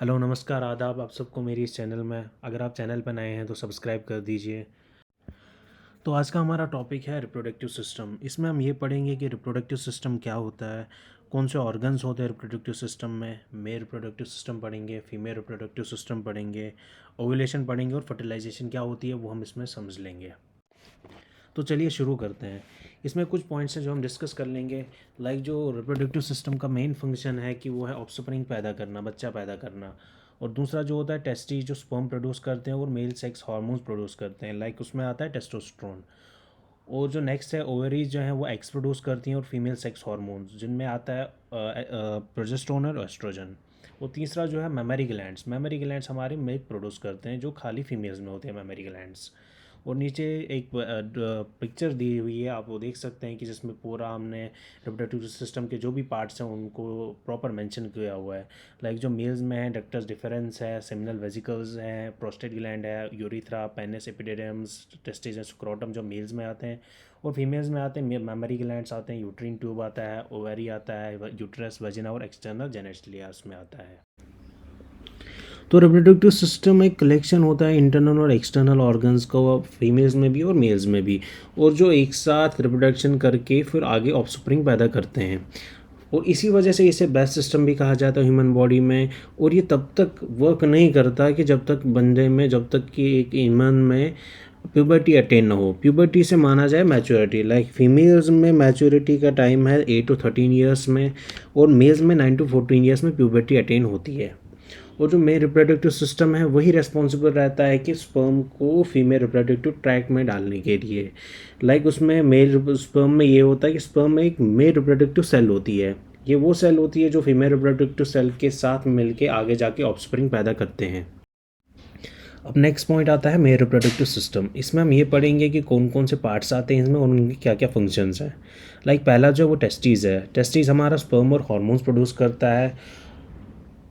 Hello नमस्कार आदाब आप सबको मेरी इस चैनल में। अगर आप चैनल पर नए हैं तो सब्सक्राइब कर दीजिए। तो आज का हमारा टॉपिक है रिप्रोडक्टिव सिस्टम। इसमें हम ये पढ़ेंगे कि रिप्रोडक्टिव सिस्टम क्या होता है, कौन से ऑर्गन्स होते हैं रिप्रोडक्टिव सिस्टम में। मेल रिप्रोडक्टिव सिस्टम पढ़ेंगे, फीमेल रिप्रोडक्टिव सिस्टम पढ़ेंगे, ओव्यूलेशन पढ़ेंगे और फर्टिलाइजेशन क्या होती है वो हम इसमें समझ लेंगे। तो चलिए शुरू करते हैं। इसमें कुछ पॉइंट्स हैं जो हम डिस्कस कर लेंगे। लाइक जो रिप्रोडक्टिव सिस्टम का मेन फंक्शन है कि वो है ऑफस्प्रिंग पैदा करना, बच्चा पैदा करना। और दूसरा जो होता है टेस्टी, जो स्पर्म प्रोड्यूस करते हैं और मेल सेक्स हार्मोन्स प्रोड्यूस करते हैं, लाइक उसमें आता है टेस्टोस्टेरोन। और जो नेक्स्ट है ओवरीज जो है वो एग्स प्रोड्यूस करती हैं और फीमेल सेक्स हार्मोन्स जिनमें आता है प्रोजेस्टेरोन और एस्ट्रोजन। और तीसरा जो है मेमरी ग्लैंड्स, मेमरी ग्लैंड्स हमारे मिल्क प्रोड्यूस करते हैं जो खाली फीमेल्स में होते हैं मेमरी ग्लैंड्स। और नीचे एक पिक्चर दी हुई है, आप वो देख सकते हैं कि जिसमें पूरा हमने रिप्रोडक्टिव सिस्टम के जो भी पार्ट्स हैं उनको प्रॉपर मेंशन किया हुआ है। लाइक जो मेल्स में है डक्टस डिफरेंस है, सेमिनल वेसिकल्स हैं, प्रोस्टेट ग्लैंड है, यूरिथ्रा, पेनिस, एपिडिडम्स, टेस्टिस, स्क्रोटम जो मेल्स में आते हैं। और फीमेल्स में आते हैं मेमरी ग्लैंड्स आते हैं, यूट्रीन ट्यूब आता है, ओवरी आता है, यूट्रस, वजिना और एक्सटर्नल जेनेटलिया उसमें आता है। तो रिप्रोडक्टिव सिस्टम एक कलेक्शन होता है इंटरनल और एक्सटर्नल ऑर्गन्स का, फीमेल्स में भी और मेल्स में भी, और जो एक साथ रिप्रोडक्शन करके फिर आगे ऑफस्प्रिंग पैदा करते हैं। और इसी वजह से इसे बेस्ट सिस्टम भी कहा जाता है ह्यूमन बॉडी में। और ये तब तक वर्क नहीं करता कि जब तक बंदे में, जब तक कि एक ह्यूमन में प्यूबर्टी अटेन ना हो। प्यूबर्टी से माना जाए मैच्योरिटी। लाइक फीमेल्स में मैच्योरिटी का टाइम है 8 to 13 ईयर्स में, और मेल्स में 9 to 14 ईयर्स में प्यूबर्टी अटेन होती है। और जो मेल रिप्रोडक्टिव सिस्टम है वही रेस्पॉन्सिबल रहता है कि स्पर्म को फीमेल रिप्रोडक्टिव ट्रैक में डालने के लिए। लाइक उसमें मेल स्पर्म में ये होता है कि स्पर्म में एक मेल रिप्रोडक्टिव सेल होती है। ये वो सेल होती है जो फीमेल रिप्रोडक्टिव सेल के साथ मिलके आगे जाके ऑफस्प्रिंग पैदा करते हैं। अब नेक्स्ट पॉइंट आता है मेल रिप्रोडक्टिव सिस्टम। इसमें हम ये पढ़ेंगे कि कौन कौन से पार्ट्स आते हैं इसमें और उनके क्या क्या फंक्शंस हैं। लाइक पहला जो वो टेस्टीज़ है। टेस्टीज़ हमारा स्पर्म और हार्मोन्स प्रोड्यूस करता है,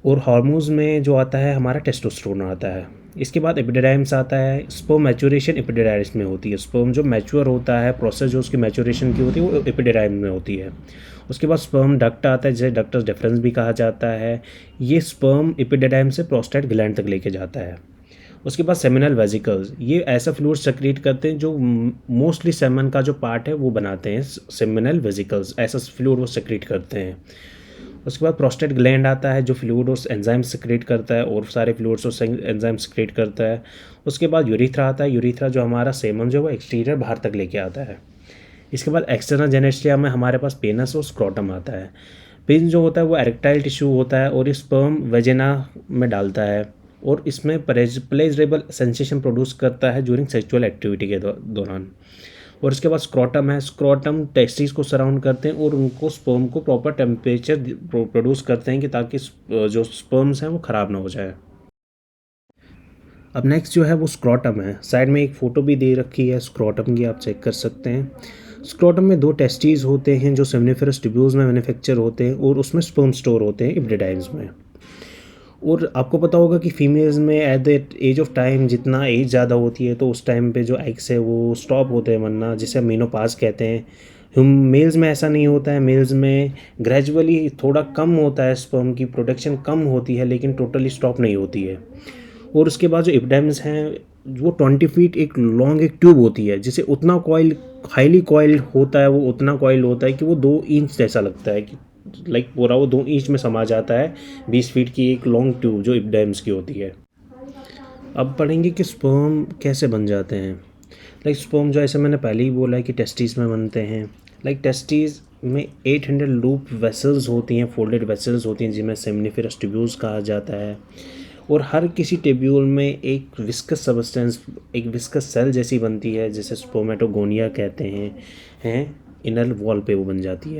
और हार्मोन्स में जो आता है हमारा टेस्टोस्टेरोन आता है। इसके बाद एपिडिडाइम्स आता है। स्पर्म मैच्योरेशन एपिडिडाइम्स में होती है। स्पर्म जो मैच्योर होता है, प्रोसेस जो उसकी मैच्योरेशन की होती है वो एपिडिडाइम में होती है। उसके बाद स्पर्म डक्ट आता है जिसे डक्टस डिफरेंस भी कहा जाता है। ये स्पर्म एपिडिडाइम से प्रोस्टेट ग्लैंड तक लेके जाता है। उसके बाद सेमिनल वेसिकल्स, ये ऐसा फ्लूइड सेक्रेट करते हैं जो मोस्टली सेमन का जो पार्ट है वो बनाते हैं। सेमिनल वेसिकल्स ऐसा फ्लूइड वो सेक्रेट करते हैं। उसके बाद प्रोस्टेट ग्लैंड आता है जो फ्लूइड और एंजाइम सेक्रेट करता है, और सारे फ्लूइड्स और एंजाइम सेक्रेट करता है। उसके बाद यूरिथ्रा आता है। यूरिथ्रा जो हमारा सेमन जो है वो एक्सटीरियर बाहर तक लेके आता है। इसके बाद एक्सटर्नल जेनेटिया में हमारे पास पेनस और स्क्रोटम आता है। पेन जो होता है वो एरेक्टाइल टिश्यू होता है और स्पर्म वेजिना में डालता है, और इसमें प्लेजरेबल सेंसेशन प्रोड्यूस करता है ज्यूरिंग सेक्सुअल एक्टिविटी के दौरान। और इसके बाद स्क्रोटम है। स्क्रोटम टेस्टिस को सराउंड करते हैं और उनको स्पर्म को प्रॉपर टेम्परेचर प्रोड्यूस करते हैं कि ताकि जो स्पर्म्स हैं वो ख़राब ना हो जाए। अब नेक्स्ट जो है वो स्क्रोटम है। साइड में एक फ़ोटो भी दे रखी है स्क्रोटम की, आप चेक कर सकते हैं। स्क्रोटम में दो टेस्टीज होते हैं जो सेमनिफरस ट्यूब्यूल्स में मैन्युफैक्चर होते हैं, और उसमें स्पर्म स्टोर होते हैं एपिडिडाइम्स में। और आपको पता होगा कि फीमेल्स में at the age of time जितना एज ज़्यादा होती है तो उस टाइम पे जो एग्स है वो स्टॉप होते हैं बनना, जिसे हम मेनोपाज कहते हैं। हम मेल्स में ऐसा नहीं होता है। मेल्स में ग्रेजुअली थोड़ा कम होता है, स्पर्म की प्रोडक्शन कम होती है लेकिन टोटली स्टॉप नहीं होती है। और उसके बाद जो एपिडेमिस हैं वो 20 फीट एक लॉन्ग एक ट्यूब होती है, जिसे उतना कॉइल हाईली कॉइल्ड होता है, वो उतना कॉइल होता है कि वो 2 इंच जैसा लगता है कि लाइक पूरा वो 2 इंच में समा जाता है। 20 फीट की एक लॉन्ग ट्यूब जो एपिडेमिस की होती है। अब पढ़ेंगे कि स्पर्म कैसे बन जाते हैं। लाइक स्पर्म जो ऐसे मैंने पहले ही बोला है कि टेस्टिस में बनते हैं। लाइक टेस्टिस में 800 लूप वेसल्स होती हैं, फोल्डेड वेसल्स होती हैं जिन्हें सेमनिफरस ट्यूब्यूल्स कहा जाता है। और हर किसी ट्यूब्यूल में एक विस्कस सब्सटेंस, एक विस्कस सेल जैसी बनती है जिसे स्पर्मेटोगोनिया कहते हैं इनर वॉल पे वो बन जाती है।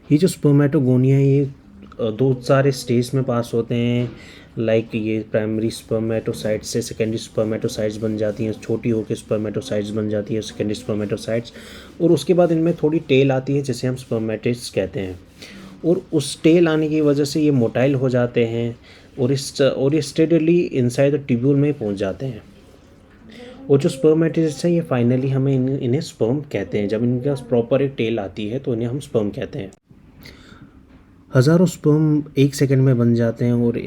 ये जो स्पर्मेटोगोनिया है ये दो सारे स्टेज में पास होते हैं। लाइक ये प्राइमरी स्पर्मेटोसाइट्स से सेकेंडरी स्पर्मेटोसाइट्स बन जाती हैं, छोटी होकर स्पर्मेटोसाइट्स बन जाती है सेकेंडरी स्पर्मेटोसाइट्स। और उसके बाद इनमें थोड़ी टेल आती है जिसे हम स्पर्मेटिड्स कहते हैं। और उस टेल आने की वजह से ये मोटाइल हो जाते हैं और ये स्टेडली इनसाइड द ट्यूब्यूल में पहुंच जाते हैं। और जो स्पर्मेटिड्स हैं ये फाइनली हमें इन्हें स्पर्म कहते हैं। जब इनके पास प्रॉपर एक टेल आती है तो इन्हें हम स्पर्म कहते हैं। हज़ारों स्पर्म 1 सेकंड में बन जाते हैं, और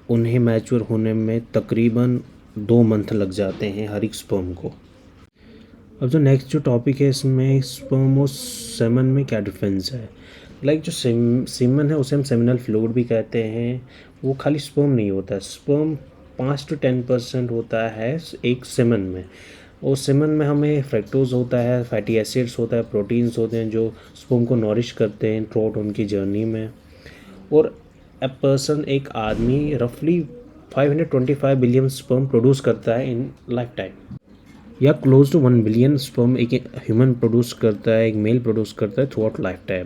उन्हें मैच्योर होने में तकरीबन 2 मंथ लग जाते हैं हर एक स्पर्म को। अब जो नेक्स्ट जो टॉपिक है इसमें स्पर्म और सेमन में क्या डिफरेंस है। जो सीमन है उसे हम सेमिनल फ्लूइड भी कहते हैं। वो खाली स्पर्म नहीं होता, स्पर्म 5 to 10% होता है एक सेमन में। और सेमन में हमें फ्रैक्टोज होता है, फैटी एसिड्स होता है, प्रोटीन्स होते हैं जो स्पर्म को नॉरिश करते हैं थ्रू उनकी जर्नी में। और एक आदमी रफली 525 बिलियन स्पर्म प्रोड्यूस करता है इन लाइफ टाइम, या क्लोज टू 1 बिलियन स्पर्म एक ह्यूमन प्रोड्यूस करता है, एक मेल प्रोड्यूस करता है थ्रू आउट लाइफ टाइम।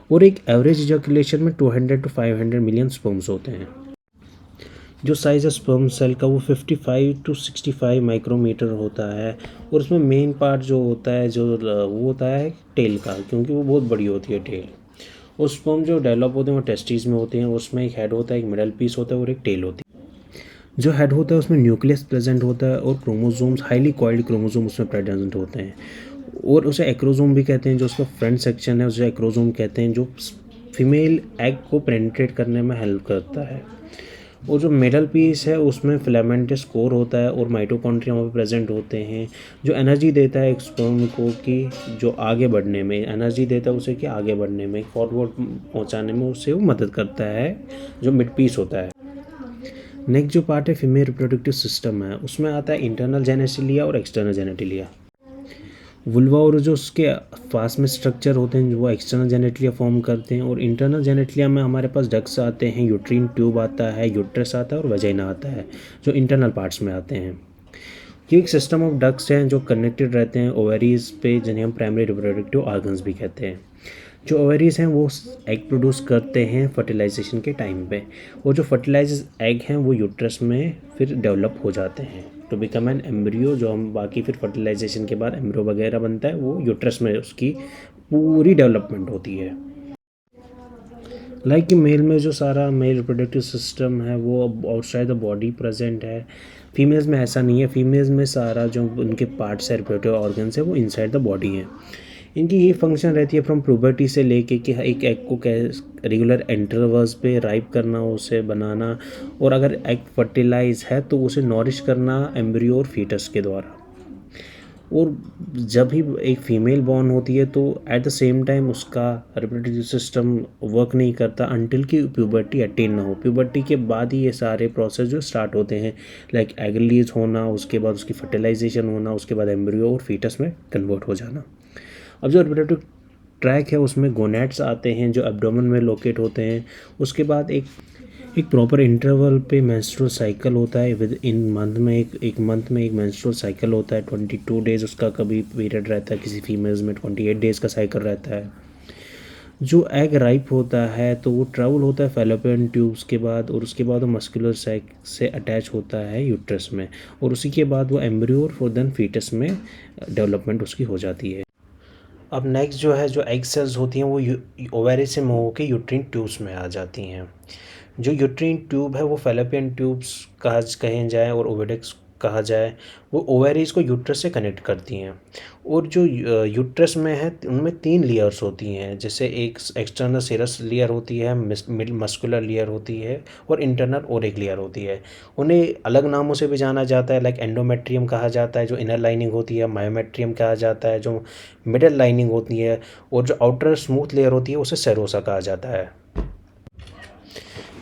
और एक एवरेज इजैकुलेशन में 200 to 500 मिलियन स्पर्म्स होते हैं। जो साइज़ है स्पर्म सेल का वो 55 to 65 माइक्रोमीटर होता है। और उसमें मेन पार्ट जो होता है वो होता है टेल का, क्योंकि वो बहुत बड़ी होती है टेल। और स्पर्म जो डेवलप होते हैं वो टेस्टिस में होते हैं। उसमें एक हेड होता है, एक मिडल पीस होता है और एक टेल होती है। जो हेड होता है उसमें न्यूक्लियस प्रेजेंट होता है और क्रोमोसोम्स, हाईली कॉइल्ड क्रोमोसोम उसमें प्रेजेंट होते हैं। और उसे एक्रोसोम भी कहते हैं। जो उसका फ्रंट सेक्शन है उसे एक्रोसोम कहते हैं, जो फीमेल एग को पेनिट्रेट करने में हेल्प करता है। और जो मिडल पीस है उसमें फिलामेंटस कोर होता है और माइटोकॉन्ड्रिया वहाँ पे प्रेजेंट होते हैं, जो एनर्जी देता है एक स्पर्म को कि जो आगे बढ़ने में एनर्जी देता है उसे, कि आगे बढ़ने में फॉरवर्ड पहुँचाने में उससे वो मदद करता है, जो मिड पीस होता है। नेक्स्ट जो पार्ट है फीमेल रिप्रोडक्टिव सिस्टम है, उसमें आता है इंटरनल जेनेटिलिया और एक्सटर्नल जेनेटिलिया। वुल्वा और जो उसके पास में स्ट्रक्चर होते हैं वो एक्सटर्नल जेनेटिलिया फॉर्म करते हैं। और इंटरनल जेनेटिलिया में हमारे पास डक्ट्स आते हैं, यूट्रीन ट्यूब आता है, यूट्रस आता है और वजाइना आता है, जो इंटरनल पार्ट्स में आते हैं। ये एक सिस्टम ऑफ डक्ट्स हैं जो कनेक्टेड रहते हैं ओवरीज पे, जिन्हें हम प्राइमरी रिप्रोडक्टिव ऑर्गन्स भी कहते हैं। जो ओवरीज हैं वो एग प्रोड्यूस करते हैं फर्टिलाइजेशन के टाइम पे, और जो फर्टिलाइज एग हैं वो यूट्रस में फिर डेवलप हो जाते हैं टू बिकम एन एम्ब्रियो। जो हम बाकी फिर फर्टिलाइजेशन के बाद एम्ब्रियो वगैरह बनता है वो यूट्रस में उसकी पूरी डेवलपमेंट होती है। मेल में जो सारा मेल रिप्रोडक्टिव सिस्टम है वो आउटसाइड द बॉडी प्रेजेंट है। फीमेल्स में ऐसा नहीं है, फीमेल्स में सारा जो उनके पार्ट्स है रिप्रोडक्टिव ऑर्गन्स है वो इनसाइड द बॉडी है। इनकी ये फंक्शन रहती है फ्रॉम प्यूबर्टी से लेके कि एक एग को रेगुलर इंटरवल्स पे राइप करना, उसे बनाना, और अगर एग फर्टिलाइज है तो उसे नॉरिश करना एम्ब्रियो और फीटस के द्वारा। और जब भी एक फ़ीमेल बॉर्न होती है तो एट द सेम टाइम उसका रिप्रोडक्टिव सिस्टम वर्क नहीं करता अनटिल कि प्यूबर्टी अटेन ना हो। प्यूबर्टी के बाद ही ये सारे प्रोसेस जो स्टार्ट होते हैं, एग रिलीज होना, उसके बाद उसकी फर्टिलाइजेशन होना, उसके बाद एम्ब्रियो और फीटस में कन्वर्ट हो जाना। अब जो रिप्रोडक्टिव ट्रैक है उसमें गोनेट्स आते हैं जो एब्डोमेन में लोकेट होते हैं। उसके बाद एक प्रॉपर इंटरवल पे मेंस्ट्रुअल साइकिल होता है। विद इन मंथ में एक मंथ में एक मेंस्ट्रुअल साइकिल होता है, 22 डेज़ उसका कभी पीरियड रहता है, किसी फीमेल्स में 28 डेज़ का साइकिल रहता है। जो एग राइप होता है तो वो ट्रैवल होता है फैलोपियन ट्यूब्स के बाद, और उसके बाद वो मस्कुलर सैक से अटैच होता है यूट्रस में, और उसी के बाद वो एम्ब्रियो और देन फीटस में डेवलपमेंट उसकी हो जाती है। अब नेक्स्ट जो है, जो एग सेल्स होती हैं वो ओवेरी से मूव होकर यूट्रीन ट्यूब्स में आ जाती हैं। जो यूट्रीन ट्यूब है वो फैलोपियन ट्यूब्स कहे जाए और ओविडक्स कहा जाए, वो ओवेरीज को यूट्रस से कनेक्ट करती हैं। और जो यूट्रस में है उनमें 3 लेयर्स होती हैं, जैसे एक एक्सटर्नल सेरस लेयर होती है, मस्कुलर लेयर होती है, और इंटरनल और एक लेयर होती है। उन्हें अलग नामों से भी जाना जाता है, एंडोमेट्रियम कहा जाता है जो इनर लाइनिंग होती है, मायोमेट्रियम कहा जाता है जो मिडल लाइनिंग होती है, और जो आउटर स्मूथ लेयर होती है उसे सेरोसा कहा जाता है।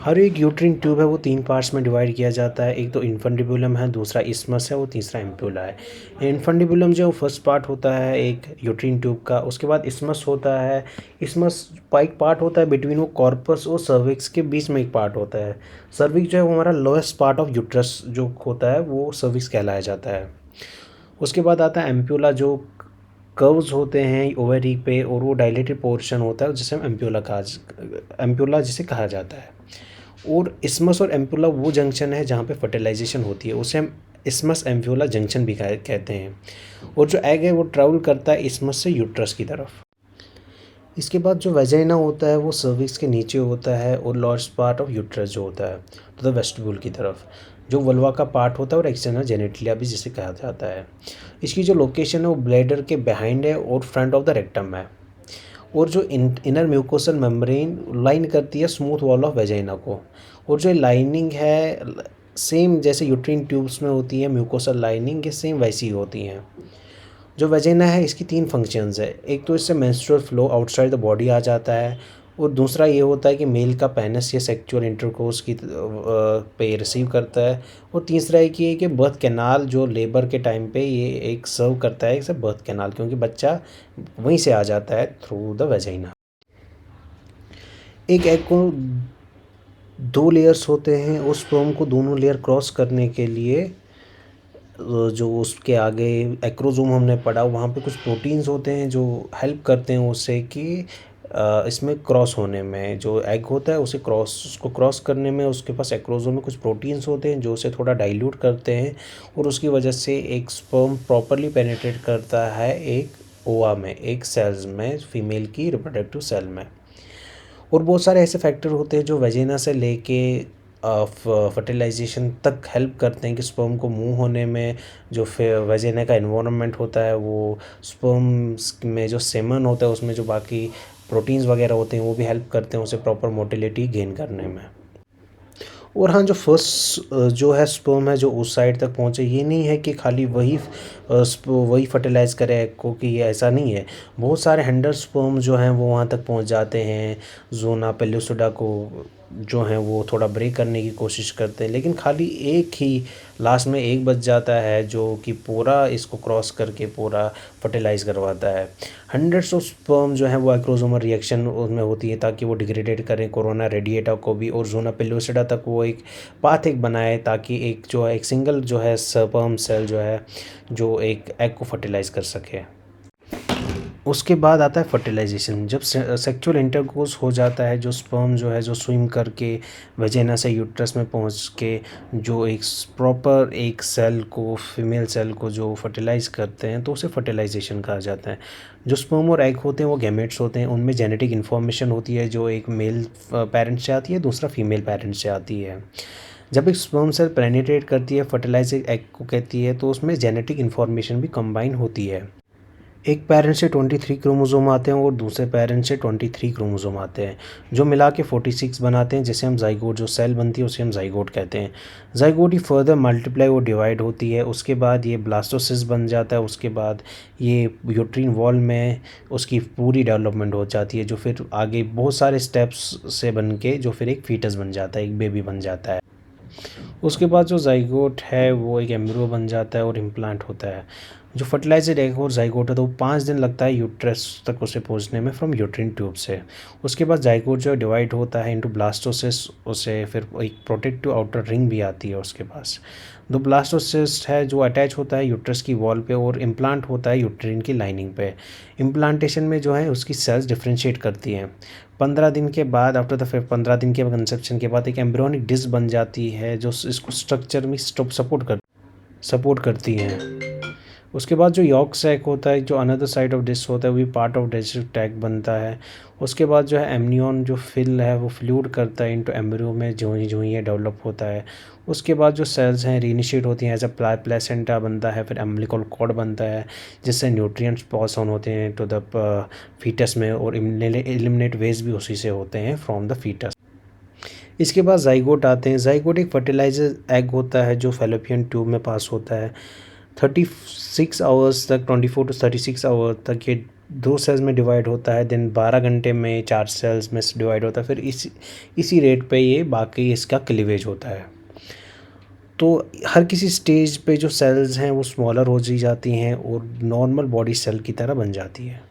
हर एक यूट्रीन ट्यूब है वो 3 पार्ट्स में डिवाइड किया जाता है। एक तो इन्फंडिबुलम है, दूसरा इस्मस है, और तीसरा एम्प्यूला है। इन्फंडिबुलम जो फर्स्ट पार्ट होता है एक यूट्रीन ट्यूब का, उसके बाद इस्मस होता है। इस्मस एक पार्ट होता है बिटवीन वो कॉर्पस और सर्विक्स के बीच में एक पार्ट होता है। सर्विक्स जो है वो हमारा लोएस्ट पार्ट ऑफ यूट्रस जो होता है वो सर्विक्स कहलाया जाता है। उसके बाद आता है एम्प्यूला, जो कर्व्स होते हैं ओवरी पे, और वो डायलेटेड पोर्शन होता है जिसे हम एम्प्यूला जिसे कहा जाता है। और इस्मस और एम्प्यूला वो जंक्शन है जहाँ पे फर्टिलाइजेशन होती है, उसे हम इस्मस एम्प्यूला जंक्शन भी कहते हैं। और जो एग है वो ट्रैवल करता है इस्मस से यूट्रस की तरफ। इसके बाद जो वेजाइना होता है वो सर्विक्स के नीचे होता है, और लार्ज पार्ट ऑफ यूट्रस जो होता है तो द वेस्टिब्यूल की तरफ। जो वल्वा का पार्ट होता है और एक्सटर्नल जेनेटिलिया भी जिसे कहा जाता है। इसकी जो लोकेशन है वो ब्लैडर के बिहाइंड है और फ्रंट ऑफ द रेक्टम है। और जो इनर म्यूकोसल मेम्ब्रेन लाइन करती है स्मूथ वॉल ऑफ वेजाइना को। और जो लाइनिंग है सेम जैसे यूट्रिन ट्यूब्स में होती है म्यूकोसल लाइनिंग, ये सेम वैसी होती हैं। जो वजाइना है इसकी 3 फंक्शंस है। एक तो इससे menstrual flow outside the body आ जाता है, और दूसरा ये होता है कि मेल का पेनिस या सेक्सुअल इंटरकोर्स की पे रिसीव करता है, और तीसरा एक ये कि बर्थ कैनाल जो लेबर के टाइम पे ये एक सर्व करता है इसे बर्थ कैनाल, क्योंकि बच्चा वहीं से आ जाता है थ्रू द वजाइना। एक एग को 2 लेयर्स होते हैं, उस स्पर्म को दोनों लेयर क्रॉस करने के लिए जो उसके आगे एक्रोसोम हमने पढ़ा वहाँ पे कुछ प्रोटीन्स होते हैं जो हेल्प करते हैं उससे कि इसमें क्रॉस होने में, जो एग होता है उसको क्रॉस करने में उसके पास एक्रोसोम में कुछ प्रोटीन्स होते हैं जो उसे थोड़ा डाइल्यूट करते हैं, और उसकी वजह से एक स्पर्म प्रॉपरली पेनिट्रेट करता है एक ओवा में, एक सेल्स में, फीमेल की रिप्रोडक्टिव सेल में। और बहुत सारे ऐसे फैक्टर होते हैं जो वेजिना से लेके फर्टिलाइजेशन तक हेल्प करते हैं कि स्पर्म को मूव होने में। जो वेजिना का एनवायरनमेंट होता है वो स्पर्म्स में जो सेमन होता है उसमें जो बाकी प्रोटीन्स वगैरह होते हैं वो भी हेल्प करते हैं उसे प्रॉपर मोटिलिटी गेन करने में। और हाँ, जो फर्स्ट जो है स्पर्म है जो उस साइड तक पहुँचे, ये नहीं है कि खाली वही फर्टिलाइज़ करे एग को, कि ये ऐसा नहीं है। बहुत सारे हैंडल स्पर्म जो हैं वो वहाँ तक पहुँच जाते हैं, ज़ोना पेल्लुसिडा को जो हैं वो थोड़ा ब्रेक करने की कोशिश करते हैं, लेकिन खाली एक ही लास्ट में एक बच जाता है जो कि पूरा इसको क्रॉस करके पूरा फर्टिलाइज़ करवाता है। हंड्रेड्स ऑफ स्पर्म जो है वो एक्रोसोमल रिएक्शन उसमें होती है ताकि वो डिग्रेडेट करें कोरोना रेडिएटा को भी, और ज़ोना पेल्लुसिडा तक वो एक पाथ एक बनाए ताकि एक जो है एक सिंगल जो है स्पर्म सेल जो है जो एक एग को फर्टिलाइज़ कर सके। उसके बाद आता है फर्टिलाइजेशन। जब सेक्सुअल इंटरकोर्स हो जाता है, जो स्पर्म जो है जो स्विम करके वजाइना से यूट्रस में पहुंच के जो एक प्रॉपर एक सेल को, फीमेल सेल को जो फर्टिलाइज़ करते हैं, तो उसे फर्टिलाइजेशन कहा जाता है। जो स्पर्म और एग होते हैं वो गैमेट्स होते हैं, उनमें जेनेटिक इन्फॉर्मेशन होती है जो एक मेल पेरेंट्स से आती है, दूसरा फीमेल पेरेंट्स से आती है। जब एक स्पर्म सेल पेनिट्रेट करती है फर्टिलाइज एग को कहती है, तो उसमें जेनेटिक इन्फॉर्मेशन भी कंबाइन होती है। एक पेरेंट से 23 क्रोमोसोम आते हैं और दूसरे पेरेंट से 23 क्रोमोसोम आते हैं, जो मिला के 46 बनाते हैं, जिसे हम जाइगोट, जो सेल बनती है उसे हम जाइगोट कहते हैं। जाइगोट ही फर्दर मल्टीप्लाई और डिवाइड होती है, उसके बाद ये ब्लास्टोसिस्ट बन जाता है, उसके बाद ये यूट्रीन वॉल में उसकी पूरी डेवलपमेंट हो जाती है, जो फिर आगे बहुत सारे स्टेप्स से बन के जो फिर एक फीटस बन जाता है, एक बेबी बन जाता है। उसके बाद जो जाइगोट है वो एक एम्ब्रियो बन जाता है और इम्प्लांट होता है। जो फर्टिलाइज्ड एग और जाइगोट है तो वो 5 दिन लगता है यूट्रस तक उसे पहुंचने में फ्रॉम यूट्रिन ट्यूब से। उसके बाद जाइगोट जो डिवाइड होता है इनटू ब्लास्टोसिस्ट, उसे फिर एक प्रोटेक्टिव आउटर रिंग भी आती है उसके पास। दो ब्लास्टोसिस्ट है जो अटैच होता है यूट्रस की वॉल पे और इम्प्लांट होता है यूट्रिन की लाइनिंग पे। इम्प्लांटेशन में जो है उसकी सेल्स डिफ्रेंशिएट करती हैं। 15 दिन के बाद, आफ्टर द 15 दिन के कंसेप्शन के बाद एक एम्ब्रियोनिक डिस्क बन जाती है जो इसको स्ट्रक्चर में सपोर्ट करती हैं। उसके बाद जो यॉर्क सैक होता है, जो अनदर साइड ऑफ डिस्क होता है, वो भी पार्ट ऑफ डाइजेस्टिव ट्रैक्ट बनता है। उसके बाद जो है एमनियन जो फिल है वो फ्लूइड करता है इनटू एम्ब्रियो में, जो ही ये डेवलप होता है। उसके बाद जो सेल्स हैं रीइनिशिएट होती हैं, एज अ प्लेसेंटा बनता है, फिर एम्बिलिकल कॉर्ड बनता है जिससे न्यूट्रिएंट्स पास ऑन होते हैं टू द फीटस में, और एलिमिनेट वेस्ट भी उसी से होते हैं फ्रॉम द फीटस। इसके बाद जाइगोट आते हैं। जाइगोट एक फर्टिलाइजर एग होता है जो फैलोपियन ट्यूब में पास होता है। 36 आवर्स तक, 24 to 36 आवर तक ये 2 सेल्स में डिवाइड होता है, देन 12 घंटे में 4 सेल्स में डिवाइड होता है, फिर इसी रेट पे ये बाकी इसका क्लीवेज होता है। तो हर किसी स्टेज पे जो सेल्स हैं वो स्मॉलर हो जाती हैं और नॉर्मल बॉडी सेल की तरह बन जाती है।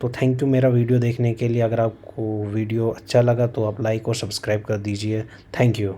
तो थैंक यू मेरा वीडियो देखने के लिए। अगर आपको वीडियो अच्छा लगा तो आप लाइक और सब्सक्राइब कर दीजिए। Thank you.